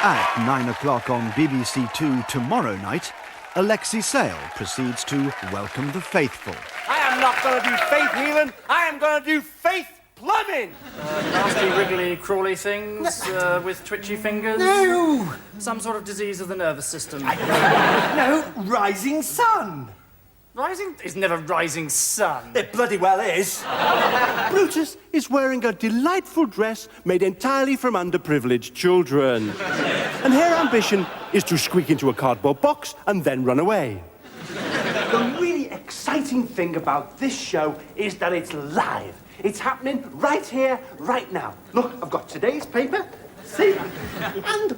At 9 o'clock on BBC Two tomorrow night, Alexei Sayle proceeds to welcome the faithful. I am not going to do faith healing. I am going to do faith plumbing. Nasty, wriggly, crawly things with twitchy fingers. No. Some sort of disease of the nervous system. No, rising sun. Rising? It's never rising sun. It bloody well is. Brutus is wearing a delightful dress made entirely from underprivileged children. And her ambition is to squeak into a cardboard box and then run away. The really exciting thing about this show is that it's live. It's happening right here, right now. Look, I've got today's paper. See? And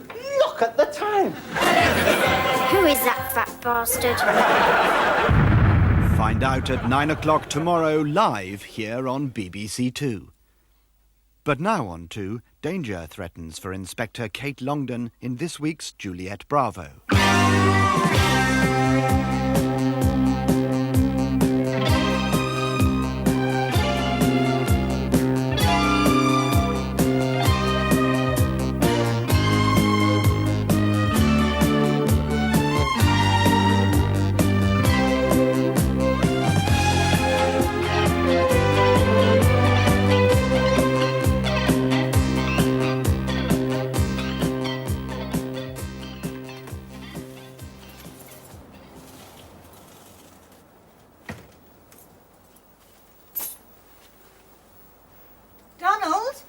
look at the time. Who is that fat bastard? Find out at 9 o'clock tomorrow live here on BBC Two. But now on to danger threatens for Inspector Kate Longdon in this week's Juliet Bravo. Donald?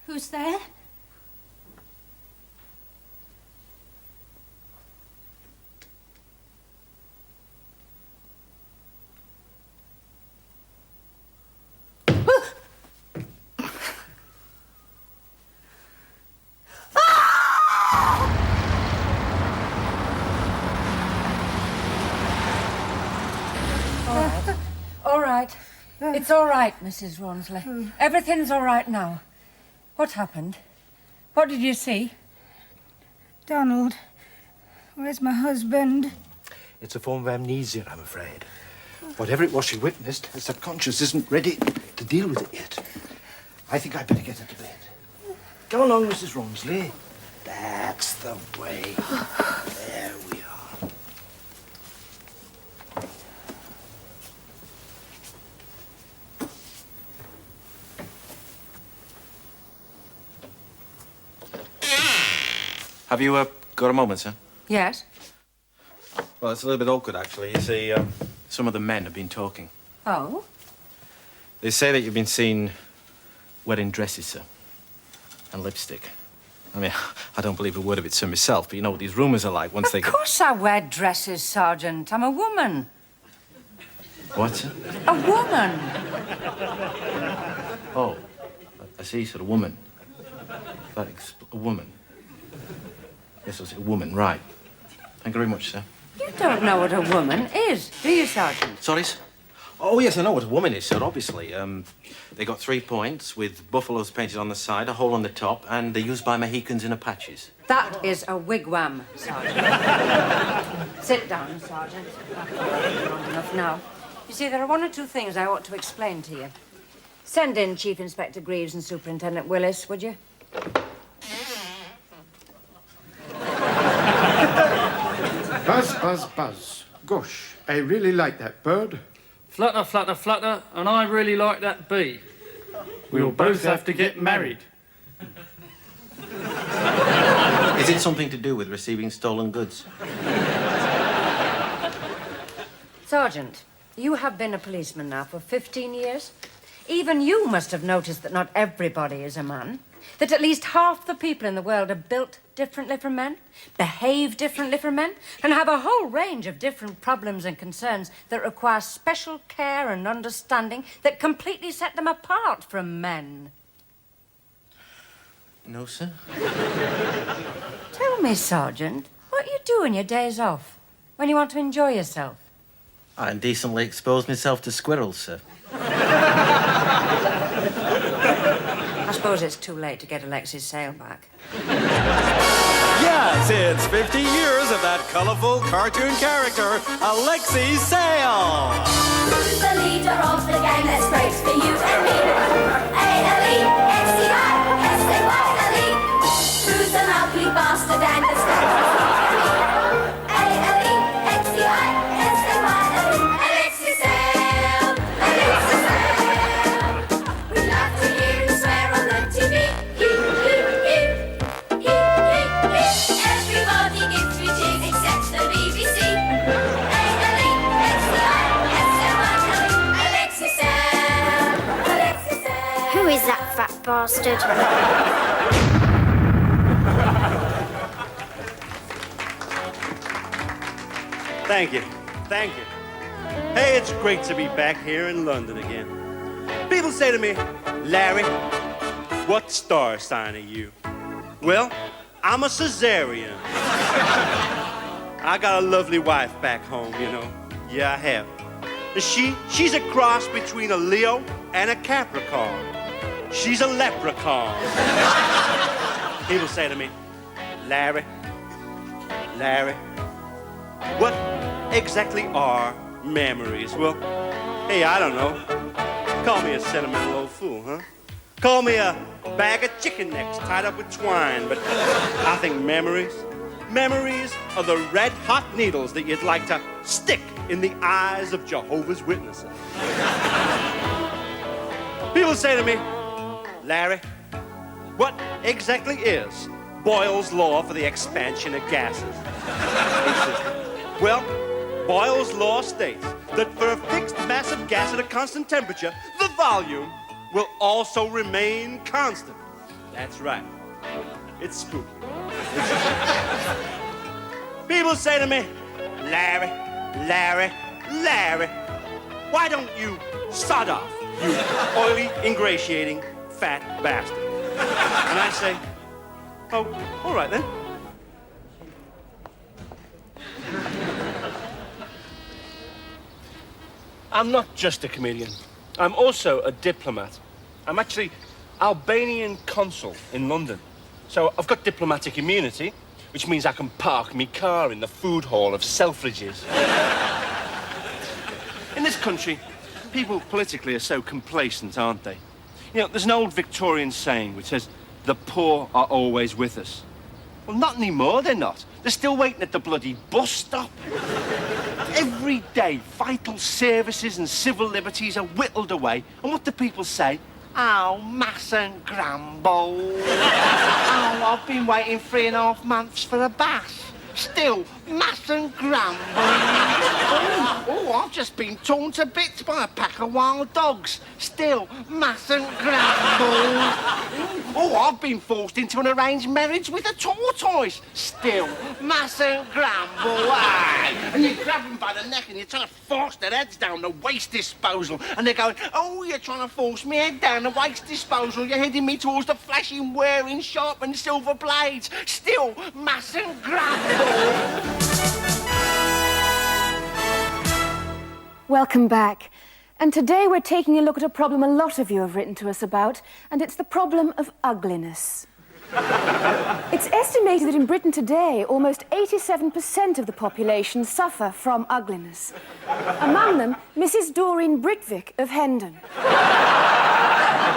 Who's there? All right. It's all right, Mrs. Rawnsley. Everything's all right now. What happened? What did you see? Donald, where's my husband? It's a form of amnesia, I'm afraid. Whatever it was she witnessed, her subconscious isn't ready to deal with it yet. I think I'd better get her to bed. Go along, Mrs. Rawnsley. That's the way. There we are. Have you got a moment, sir? Yes? Well, it's a little bit awkward, actually. You see, some of the men have been talking. Oh? They say that you've been seen wearing dresses, sir, and lipstick. I mean, I don't believe a word of it, sir, myself, but you know what these rumours are like once they Of course I wear dresses, Sergeant. I'm a woman. What, sir? A woman. Oh, I see, sir, a woman. A woman. Yes, I was a woman, right. Thank you very much, sir. You don't know what a woman is, do you, Sergeant? Sorry, sir? Oh, yes, I know what a woman is, sir, obviously. They got 3 points with buffaloes painted on the side, a hole on the top, and they're used by Mohicans in Apaches. That is a wigwam, Sergeant. Sit down, Sergeant. Long enough now. You see, there are 1 or 2 things I ought to explain to you. Send in Chief Inspector Greaves and Superintendent Willis, would you? Buzz, buzz, buzz. Gosh, I really like that bird. Flutter, flutter, flutter, and I really like that bee. We'll both have to get married. Is it something to do with receiving stolen goods? Sergeant, you have been a policeman now for 15 years. Even you must have noticed that not everybody is a man. That at least half the people in the world are built differently from men, behave differently from men, and have a whole range of different problems and concerns that require special care and understanding that completely set them apart from men. No, sir. Tell me, Sergeant, what you do on your days off when you want to enjoy yourself? I indecently expose myself to squirrels, sir. I suppose it's too late to get Alexei's Sayle back. Yes, it's 50 years of that colorful cartoon character, Alexei Sayle. Who's the leader of the gang that's great for you and me? A-L-E-X-E-I-S-A-Y-L-E. Who's an ugly bastard and that's great for you and me? A-L-E-X-E-I-S-A-Y-L-E. Alexei Sayle, Alexei Sayle. We love to hear him swear on the TV. Everybody gives me cheers except the BBC. A-L-E-X-E-I-S-A-Y-L-E. Alexei Sayle, Alexei Sayle. Who is that fat bastard? Thank you. Thank you. Hey, it's great to be back here in London again. People say to me, Larry, what star sign are you? Well, I'm a cesarean. I got a lovely wife back home, you know. Yeah, I have. And she's a cross between a Leo and a Capricorn. She's a leprechaun. People say to me, Larry, what exactly are memories? Well, hey, I don't know. Call me a sentimental old fool, huh? Call me a bag of chicken necks tied up with twine, but I think memories are the red-hot needles that you'd like to stick in the eyes of Jehovah's Witnesses. People say to me, Larry, what exactly is Boyle's law for the expansion of gases? Well, Boyle's law states that for a fixed mass of gas at a constant temperature, the volume will also remain constant. That's right. It's spooky. People say to me, Larry, why don't you sod off, you oily, ingratiating, fat bastard? And I say, oh, all right then. I'm not just a comedian. I'm also a diplomat. I'm actually Albanian consul in London. So I've got diplomatic immunity, which means I can park my car in the food hall of Selfridges. In this country, people politically are so complacent, aren't they? You know, there's an old Victorian saying which says, the poor are always with us. Well, not anymore, they're not. They're still waiting at the bloody bus stop. Every day, vital services and civil liberties are whittled away. And what do people say? Oh, Mass and Grumble. Oh, I've been waiting 3.5 months for a bus. Still, Mass and Grumble. Oh, I've just been torn to bits by a pack of wild dogs. Still, Mass and Grumble. Oh, I've been forced into an arranged marriage with a tortoise. Still, Mass and Grumble. And you grab them by the neck and you're trying to force their heads down the waste disposal. And they're going, oh, you're trying to force me head down the waste disposal. You're heading me towards the flashing, whirring, sharpened silver blades. Still, Mass and Grumble. Welcome back. And today we're taking a look at a problem a lot of you have written to us about, and it's the problem of ugliness. It's estimated that in Britain today, almost 87% of the population suffer from ugliness. Among them, Mrs. Doreen Britvick of Hendon.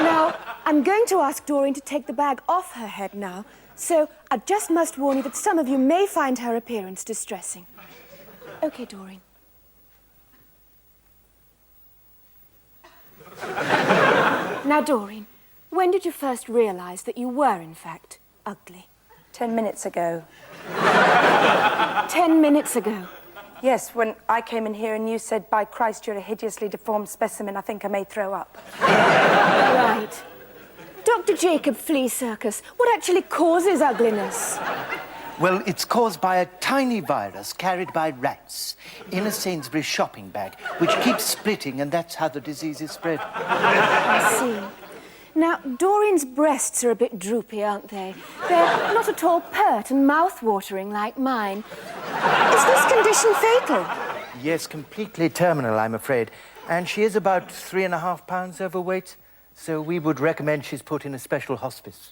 Now, I'm going to ask Doreen to take the bag off her head now, so I just must warn you that some of you may find her appearance distressing. Okay, Doreen. Now, Doreen, when did you first realise that you were, in fact, ugly? 10 minutes ago. 10 minutes ago? Yes, when I came in here and you said, by Christ, you're a hideously deformed specimen, I think I may throw up. Right. Dr. Jacob Flea Circus, what actually causes ugliness? Well, it's caused by a tiny virus carried by rats in a Sainsbury's shopping bag, which keeps splitting, and that's how the disease is spread. I see. Now, Doreen's breasts are a bit droopy, aren't they? They're not at all pert and mouth-watering like mine. Is this condition fatal? Yes, completely terminal, I'm afraid. And she is about 3.5 pounds overweight, so we would recommend she's put in a special hospice.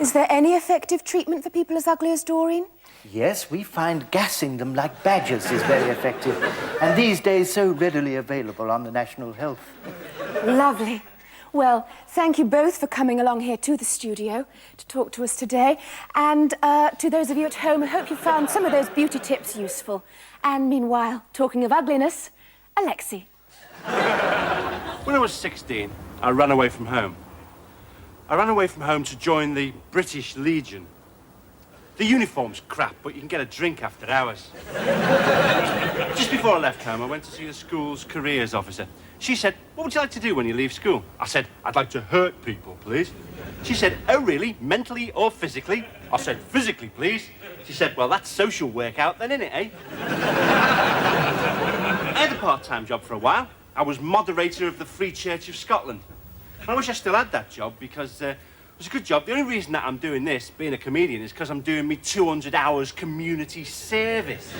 Is there any effective treatment for people as ugly as Doreen? Yes, we find gassing them like badgers is very effective, and these days so readily available on the National Health. Lovely. Well, thank you both for coming along here to the studio to talk to us today. And to those of you at home, I hope you found some of those beauty tips useful. And meanwhile, talking of ugliness, Alexei. When I was 16, I ran away from home. I ran away from home to join the British Legion. The uniform's crap, but you can get a drink after hours. Just before I left home, I went to see the school's careers officer. She said, "What would you like to do when you leave school?" I said, "I'd like to hurt people, please." She said, "Oh, really? Mentally or physically?" I said, "Physically, please." She said, "Well, that's social workout then, innit, eh?" I had a part-time job for a while. I was moderator of the Free Church of Scotland. I wish I still had that job because it was a good job. The only reason that I'm doing this, being a comedian, is because I'm doing me 200 hours community service.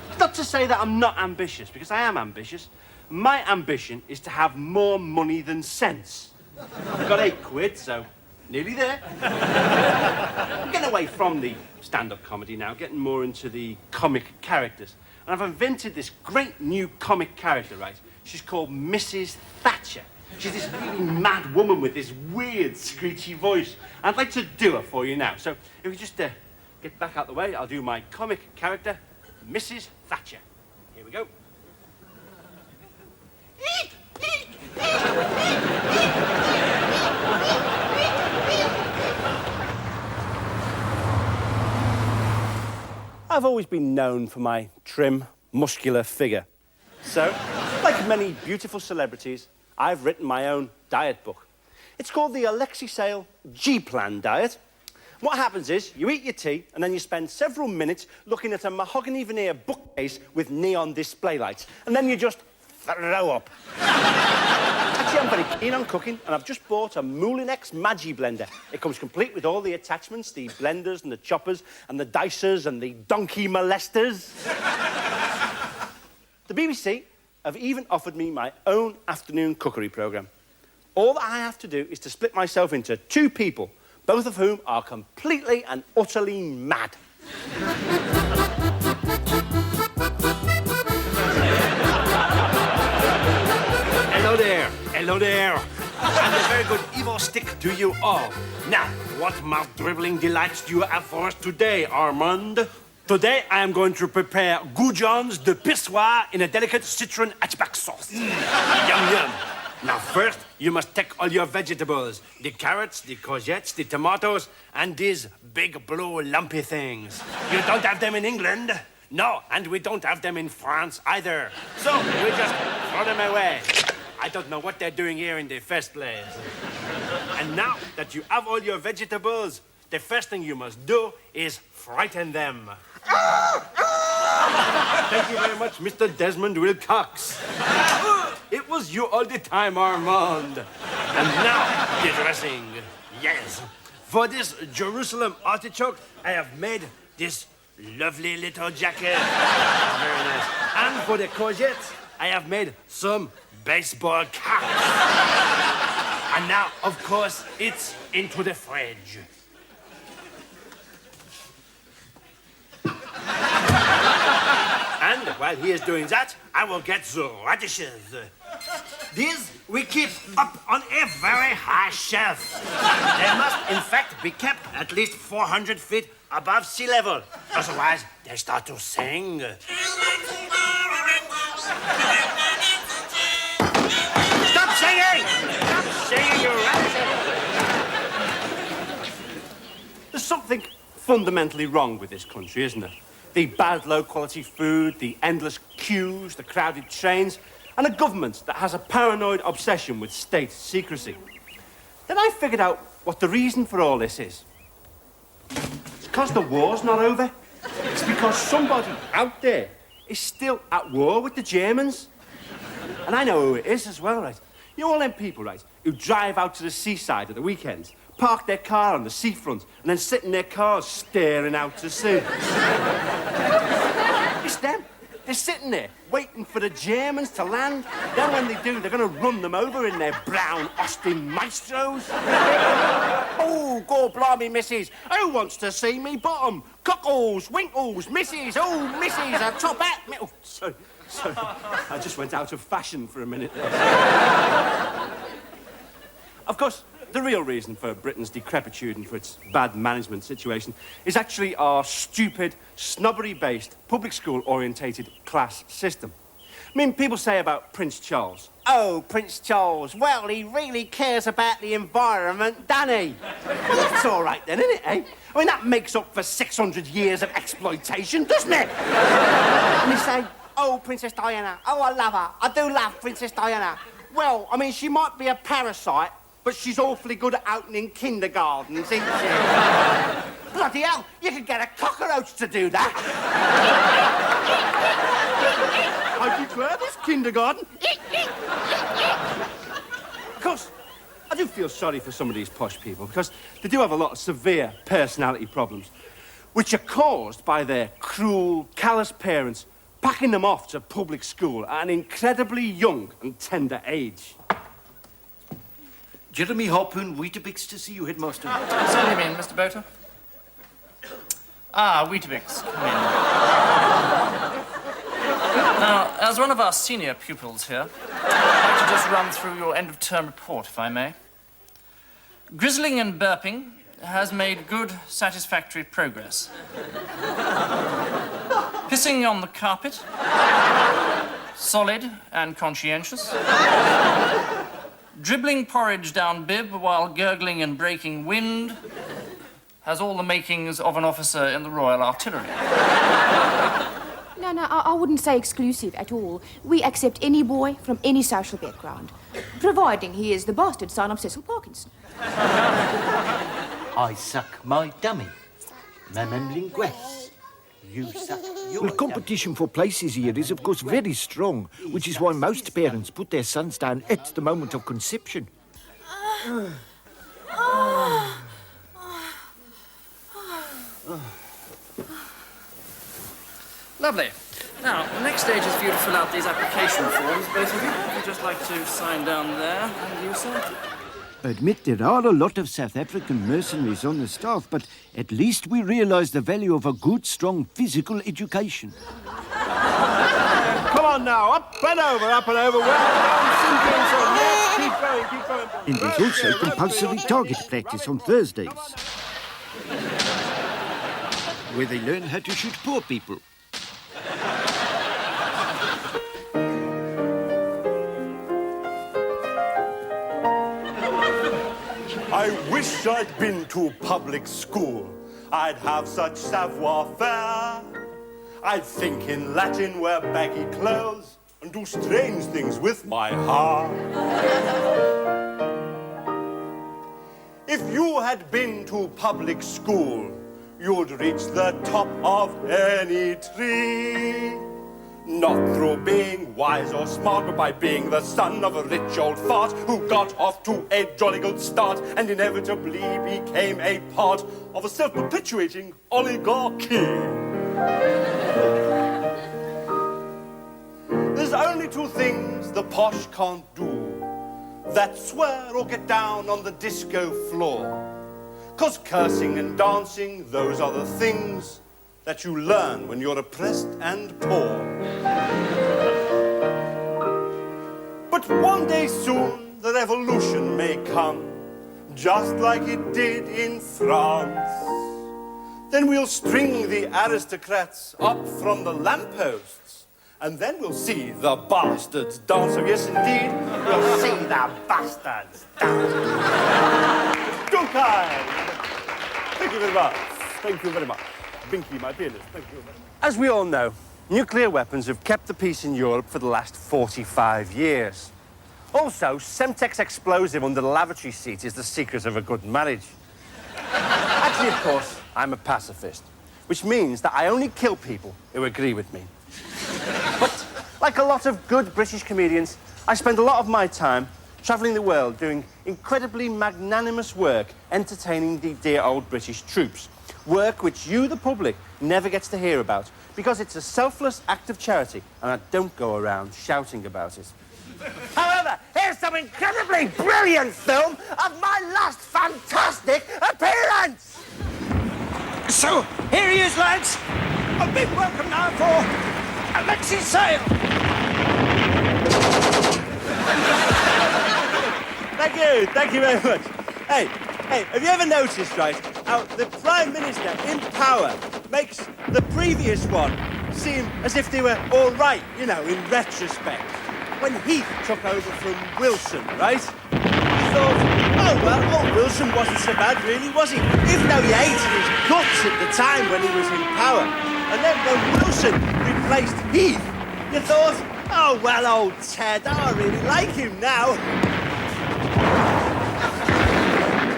It's not to say that I'm not ambitious, because I am ambitious. My ambition is to have more money than sense. I've got £8, so nearly there. I'm getting away from the stand-up comedy now, getting more into the comic characters. And I've invented this great new comic character, right? She's called Mrs. Thatcher. She's this really mad woman with this weird, screechy voice. I'd like to do her for you now. So if we just get back out the way, I'll do my comic character, Mrs. Thatcher. Here we go. I've always been known for my trim, muscular figure. So, like many beautiful celebrities, I've written my own diet book. It's called the Alexei Sayle G-Plan diet. What happens is, you eat your tea, and then you spend several minutes looking at a mahogany veneer bookcase with neon display lights, and then you just throw up. Actually, I'm very keen on cooking, and I've just bought a Moulinex Magi blender. It comes complete with all the attachments, the blenders and the choppers and the dicers and the donkey molesters. The BBC have even offered me my own afternoon cookery programme. All that I have to do is to split myself into 2 people, both of whom are completely and utterly mad. Hello there. Hello there. And a very good evil stick to you all. Now, what mouth-dribbling delights do you have for us today, Armand? Today, I am going to prepare goujons de pissoir in a delicate citron hatchback sauce. Yum, yum. Now, first, you must take all your vegetables. The carrots, the courgettes, the tomatoes, and these big blue lumpy things. You don't have them in England? No, and we don't have them in France either. So, we just throw them away. I don't know what they're doing here in the first place. And now that you have all your vegetables, the first thing you must do is frighten them. Thank you very much, Mr. Desmond Wilcox. It was you all the time, Armand. And now, the dressing. Yes. For this Jerusalem artichoke, I have made this lovely little jacket. Very nice. And for the courgettes, I have made some baseball caps. And now, of course, it's into the fridge. And while he is doing that, I will get the radishes. These we keep up on a very high shelf. They must, in fact, be kept at least 400 feet above sea level. Otherwise, they start to sing. Stop singing! Stop singing, you radishes! There's something fundamentally wrong with this country, isn't there? The bad, low-quality food, the endless queues, the crowded trains, and a government that has a paranoid obsession with state secrecy. Then I figured out what the reason for all this is. It's because the war's not over. It's because somebody out there is still at war with the Germans. And I know who it is as well, right? You know all them people, right, who drive out to the seaside at the weekends, park their car on the seafront, and then sit in their cars staring out to sea. It's them. They're sitting there, waiting for the Germans to land. Then when they do, they're going to run them over in their brown Austin Maestros. Oh, God blimey, missus. Who wants to see me bottom? Cockles, winkles, missus. Oh, missus, a top hat. Oh, sorry. I just went out of fashion for a minute there. Of course, the real reason for Britain's decrepitude and for its bad management situation is actually our stupid, snobbery-based, public school-orientated class system. I mean, people say about Prince Charles, "Oh, Prince Charles, well, he really cares about the environment, doesn't he?" Well, that's all right then, isn't it, eh? I mean, that makes up for 600 years of exploitation, doesn't it? And they say, "Oh, Princess Diana, oh, I love her. I do love Princess Diana. Well, I mean, she might be a parasite, but she's awfully good at opening kindergartens, isn't she?" Bloody hell, you could get a cockroach to do that. I declare this kindergarten. Of course, I do feel sorry for some of these posh people because they do have a lot of severe personality problems, which are caused by their cruel, callous parents packing them off to public school at an incredibly young and tender age. Jeremy Harpoon, Weetabix to see you, Headmaster. Send him in, Mr. Boter. Ah, Weetabix, come in. Now, as one of our senior pupils here, I'd like to just run through your end-of-term report, if I may. Grizzling and burping has made good, satisfactory progress. Pissing on the carpet, solid and conscientious. Dribbling porridge down bib while gurgling and breaking wind has all the makings of an officer in the Royal Artillery. No, I wouldn't say exclusive at all. We accept any boy from any social background, providing he is the bastard son of Cecil Parkinson. I suck my dummy. Mamam lingues. You suck your Well, competition for places here is, of course, very strong, which is why most parents put their sons down at the moment of conception. Lovely. Now, the next stage is for you to fill out these application forms, both of you. If you'd just like to sign down there, and you, sir. I admit there are a lot of South African mercenaries on the staff, but at least we realise the value of a good, strong physical education. Come on now, up and over, well, keep going. And there's also compulsory target practice on Thursdays, where they learn how to shoot poor people. I wish I'd been to public school. I'd have such savoir-faire. I'd think in Latin, wear baggy clothes, and do strange things with my heart. If you had been to public school, you'd reach the top of any tree. Not through being wise or smart, but by being the son of a rich old fart who got off to a jolly good start and inevitably became a part of a self-perpetuating oligarchy. There's only two things the posh can't do. That's swear or get down on the disco floor. 'Cause cursing and dancing, those are the things that you learn when you're oppressed and poor. But one day soon, the revolution may come, just like it did in France. Then we'll string the aristocrats up from the lampposts, and then we'll see the bastards dance. Oh, yes, indeed, we'll see the bastards dance. Too kind. Thank you very much. Thank you very much. Binky, my pianist, thank you. As we all know, nuclear weapons have kept the peace in Europe for the last 45 years. Also, Semtex explosive under the lavatory seat is the secret of a good marriage. Actually, of course, I'm a pacifist, which means that I only kill people who agree with me. But, like a lot of good British comedians, I spend a lot of my time travelling the world doing incredibly magnanimous work, entertaining the dear old British troops. Work which you, the public, never gets to hear about because it's a selfless act of charity and I don't go around shouting about it. However, here's some incredibly brilliant film of my last fantastic appearance! So, here he is, lads. A big welcome now for Alexei Sayle. Thank you very much. Hey, have you ever noticed, right, how the Prime Minister in power makes the previous one seem as if they were all right, you know, in retrospect? When Heath took over from Wilson, right? He thought, oh, well, old Wilson wasn't so bad, really, was he? Even though he hated his guts at the time when he was in power. And then when Wilson replaced Heath, you thought, oh, well, old Ted, I really like him now.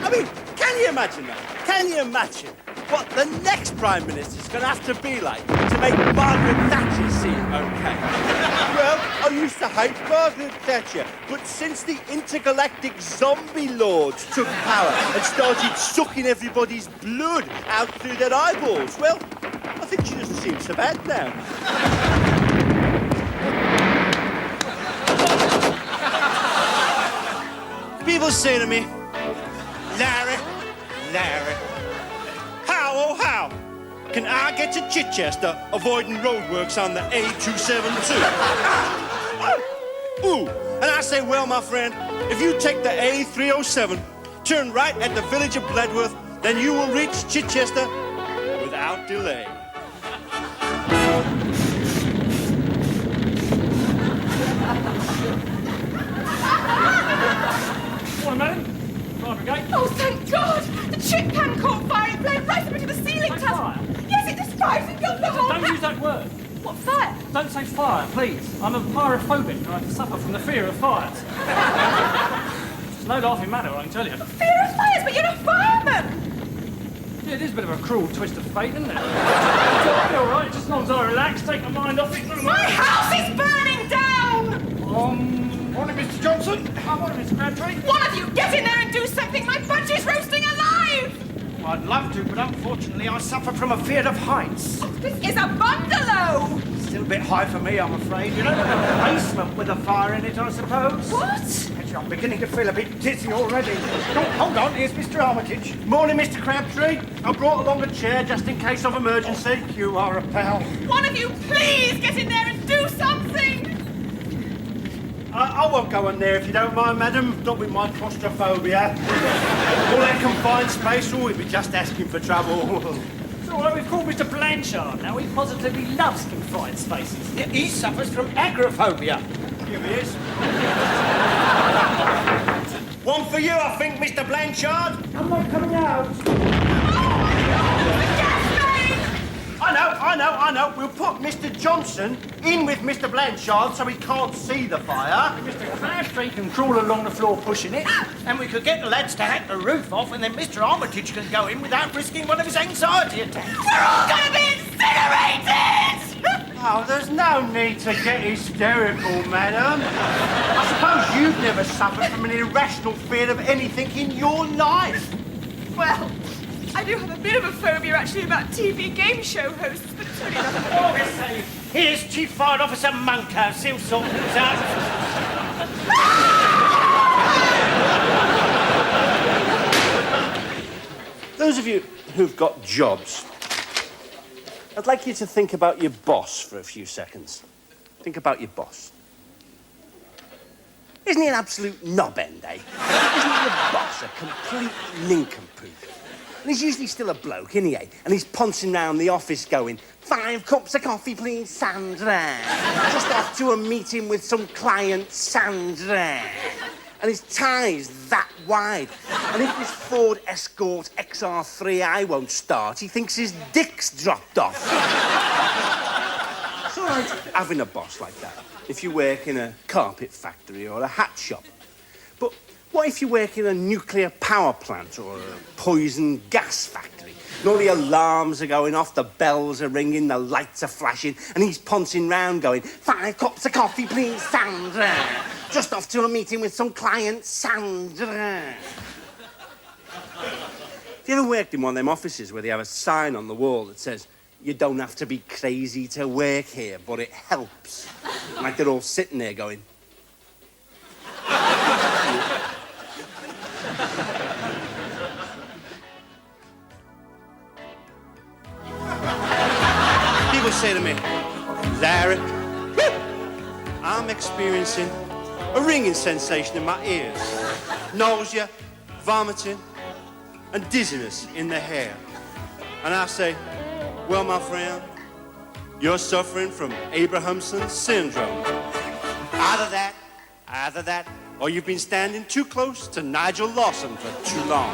I mean, can you imagine that? Can you imagine what the next Prime Minister's going to have to be like to make Margaret Thatcher seem okay? Well, I used to hate Margaret Thatcher, but since the intergalactic zombie lords took power and started sucking everybody's blood out through their eyeballs, well, I think she doesn't seem so bad now. People say to me, Larry, how can I get to Chichester avoiding roadworks on the A272? Ooh, and I say, well, my friend, if you take the A307, turn right at the village of Bledworth, then you will reach Chichester without delay. Morning, madam. Fire brigade. Oh, thank God! The chip pan caught fire and flamed right up into the ceiling tub. Yes, it describes and killed the whole Don't use that word. What, fire? Don't say fire, please. I'm a pyrophobic and I suffer from the fear of fires. It's no laughing matter, I can tell you. Fear of fires, but you're a fireman! Yeah, it is a bit of a cruel twist of fate, isn't it? I'll be all right, just as long as I relax, take my mind off it. My house is burning down! Morning, Mr. Johnson. Morning, Mr. Crabtree. One of you get in there and do something! My bunch is roasting alive! I'd love to, but unfortunately I suffer from a fear of heights. Oh, this is a bungalow! Still a bit high for me, I'm afraid. You know, a basement with a fire in it, I suppose. What? Actually, I'm beginning to feel a bit dizzy already. Oh, hold on, here's Mr. Armitage. Morning, Mr. Crabtree. I brought along a chair just in case of emergency. You are a pal. One of you please get in there and do something! I won't go in there if you don't mind, madam. Not with my claustrophobia. All that confined space, we'd be just asking for trouble. It's all right, we've called Mr. Blanchard now. He positively loves confined spaces. Yeah, he suffers from agoraphobia. Here he is. One for you, I think, Mr. Blanchard. I'm not coming out. I know. We'll put Mr. Johnson in with Mr. Blanchard so he can't see the fire. Mr. Crabtree can crawl along the floor pushing it. And we could get the lads to hack the roof off and then Mr. Armitage can go in without risking one of his anxiety attacks. We're all going to be incinerated! Oh, there's no need to get hysterical, madam. I suppose you've never suffered from an irrational fear of anything in your life. Well, I do have a bit of a phobia, actually, about TV game show hosts, but it's really nothing. Oh, here's Chief Fire Officer Monkhouse. He'll sort things out. Those of you who've got jobs, I'd like you to think about your boss for a few seconds. Think about your boss. Isn't he an absolute knob-end, eh? Isn't your boss a complete nincompoop? And he's usually still a bloke, isn't he, eh? And he's pouncing round the office going, 5 cups of coffee, please, Sandra. Just off to a meeting with some client, Sandra. And his tie's that wide. And if this Ford Escort XR3i won't start, he thinks his dick's dropped off. It's all right having a boss like that if you work in a carpet factory or a hat shop. But what if you work in a nuclear power plant or a poison gas factory? And all the alarms are going off, the bells are ringing, the lights are flashing, and he's pouncing round going, 5 cups of coffee, please, Sandra. Just off to a meeting with some client, Sandra. Have you ever worked in one of them offices where they have a sign on the wall that says, "You don't have to be crazy to work here, but it helps"? Like they're all sitting there going... People say to me, "Larry, I'm experiencing a ringing sensation in my ears, nausea, vomiting, and dizziness in the hair." And I say, "Well, my friend, you're suffering from Abrahamson's syndrome. Either that, or you've been standing too close to Nigel Lawson for too long."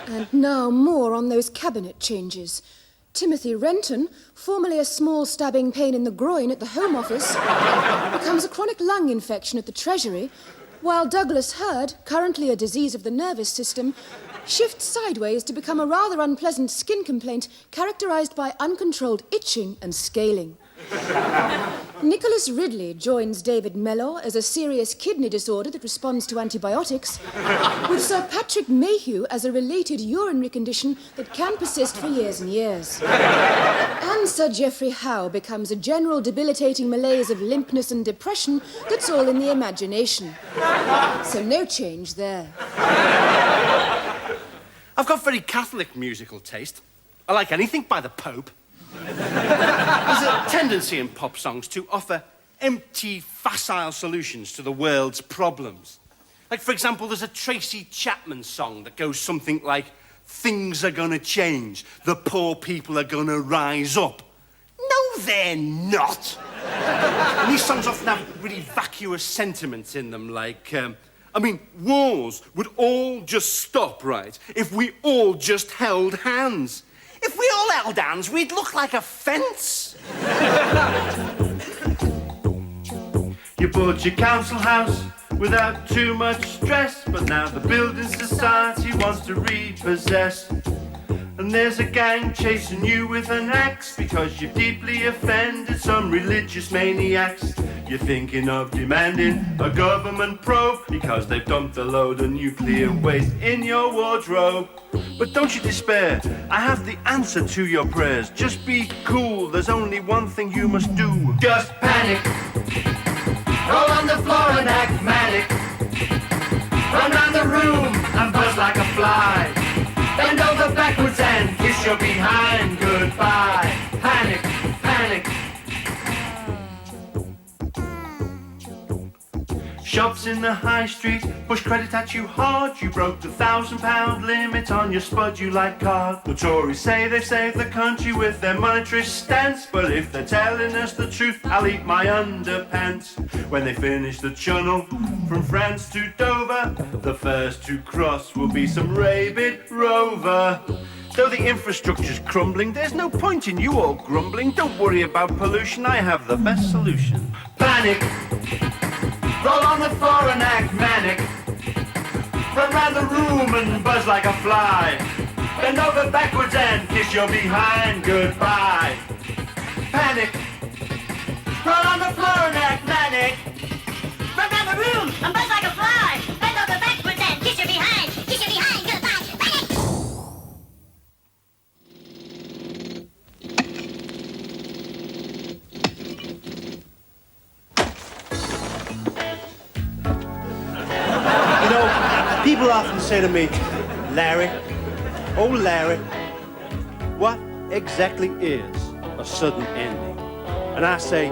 And now more on those cabinet changes. Timothy Renton, formerly a small stabbing pain in the groin at the Home Office, becomes a chronic lung infection at the Treasury, while Douglas Hurd, currently a disease of the nervous system, shifts sideways to become a rather unpleasant skin complaint characterized by uncontrolled itching and scaling. Nicholas Ridley joins David Mellor as a serious kidney disorder that responds to antibiotics, with Sir Patrick Mayhew as a related urinary condition that can persist for years and years. And Sir Geoffrey Howe becomes a general debilitating malaise of limpness and depression that's all in the imagination. So no change there. I've got very Catholic musical taste. I like anything by the Pope. There's a tendency in pop songs to offer empty, facile solutions to the world's problems. Like, for example, there's a Tracy Chapman song that goes something like, "Things are gonna change, the poor people are gonna rise up." No, they're not. And these songs often have really vacuous sentiments in them, like, wars would all just stop, right, if we all just held hands. If we all held hands, we'd look like a fence. You bought your council house without too much stress, but now the building society wants to repossess. And there's a gang chasing you with an axe because you've deeply offended some religious maniacs. You're thinking of demanding a government probe because they've dumped a load of nuclear waste in your wardrobe. But don't you despair, I have the answer to your prayers. Just be cool, there's only one thing you must do. Just panic. Roll on the floor and act manic. Run round the room and buzz like a fly. Bend over backwards and kiss your behind goodbye. Panic, panic. Shops in the high street push credit at you hard. You broke the £1,000 limit on your Spud You Like card. The Tories say they've saved the country with their monetary stance, but if they're telling us the truth, I'll eat my underpants. When they finish the channel from France to Dover, the first to cross will be some rabid rover. Though the infrastructure's crumbling, there's no point in you all grumbling. Don't worry about pollution, I have the best solution. Panic! Roll on the floor and act manic. Run round the room and buzz like a fly. Bend over backwards and kiss your behind goodbye. Panic. Roll on the floor and act manic. Run round the room and buzz like a fly. Bend over backwards and kiss your behind goodbye. Panic! People often say to me, "Larry, oh Larry, what exactly is a sudden ending?" And I say,